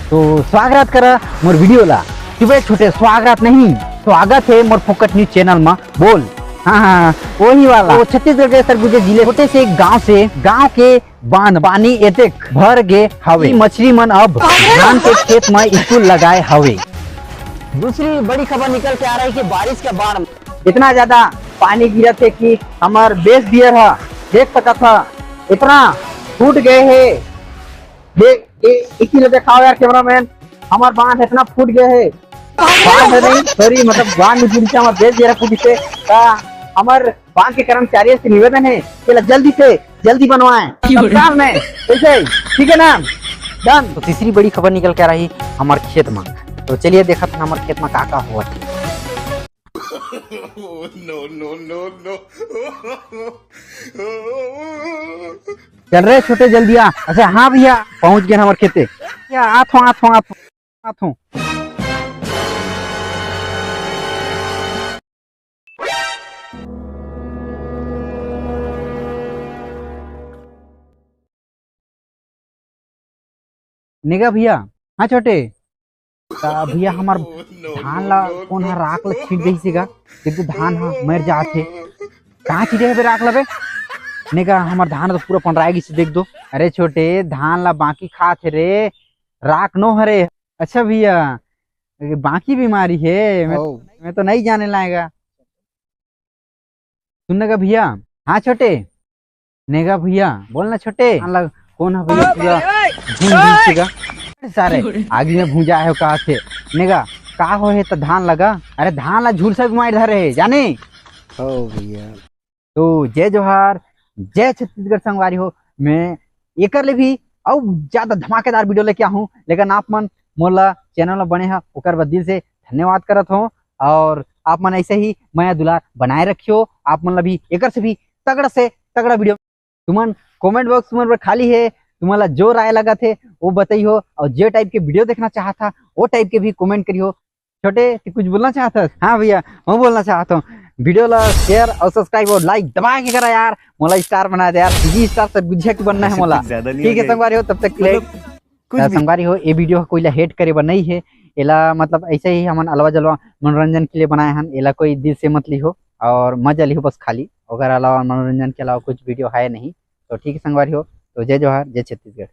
तो स्वागत करा मोर वीडियो ला। सुबह छोटे स्वागत नहीं स्वागत है मोर फोकट न्यूज चैनल में बोल। हाँ वही वाला। तो छत्तीसगढ़ के सरगुजा जिले छोटे से गांव के बांध पानी एतेक भर गे हवे मछली मन अब धान के खेत में स्कूल लगाए हवे। दूसरी बड़ी खबर निकल के आ रही है कि बारिश के बाद इतना ज्यादा पानी गिरा थे कि हमार बेस बियर है देख सका था इतना फूट गए है। देख इसी दिखाओ यार कैमरामैन, हमार बांध इतना फूट गए है। बांध नहीं सॉरी मतलब बांध में जुड़ी हमार बेस बियर फूटी से हमार बांध के कर्मचारियों से निवेदन है कि जल्दी बनवाएं तत्काल में ऐसे, ठीक है ना डन। तो तीसरी बड़ी खबर निकल के आ रही हमार खेत में। तो चलिए देखा था हमारे खेत में का हुआ। चल रहे छोटे जल्दी आ। अच्छा हाँ भैया पहुंच गए हमारे खेते। आथो निगा भैया। हाँ छोटे भैया हमार धान ला कौन हा राख ला छीट गई सीगा एक धान हा मर जाते कहाँ छीटे है राख लबे नेगा हमार धान तो पूरा पंडराएगी से देख दो। अरे छोटे धान ला बाकी खाते रे राख नो हरे। अच्छा भैया बाकी बीमारी है मैं तो नहीं जाने लाएगा सुनने का भैया। हाँ छोटे नेगा भैया बोलना छोटे कौन है भैया पूरा भून सीगा सारे आगे में भूजा है कहा थे नेगा का हो है तो धान लगा। अरे धान ला झुलसा बीमारी धरे है जाने हो भैया। तो जय जोहार जय छत्तीसगढ़ संगवारी हो। मैं एक ले भी और ज्यादा धमाकेदार वीडियो लेके आऊँ लेकिन आप मन मोला चैनल में बने हैं ओकर दिल से धन्यवाद करत हो। और आप मन ऐसे ही माया दुलार बनाए रखियो। आप मन भी एक से भी तगड़ा से तगड़ा वीडियो तुमन कमेंट बॉक्स में खाली है तुम्हारा जो राय लगा थे वो बताइयो। और जो टाइप के वीडियो देखना चाहता वो टाइप के भी कमेंट करियो। छोटे कुछ बोलना चाहता? हाँ भैया मैं बोलना चाहता हूँ वीडियो ला शेयर और सब्सक्राइब और लाइक दबा के करा यार। मोला स्टार बना दे यार स्टार से बुझे के बनना है मोला। ठीक है संगवारी हो तब तक संगवारी हो ये वीडियो कोई ला हेट करे नहीं है एला मतलब ऐसे ही हम अलवा जलवा मनोरंजन के लिए बनाए हैं। एला कोई दिल से मत लिहो और मजा लिहो बस खाली अगर अलावा मनोरंजन के अलावा कुछ वीडियो है नहीं। तो ठीक है संगवारी हो। तो जय जोहार जय छत्तीसगढ़।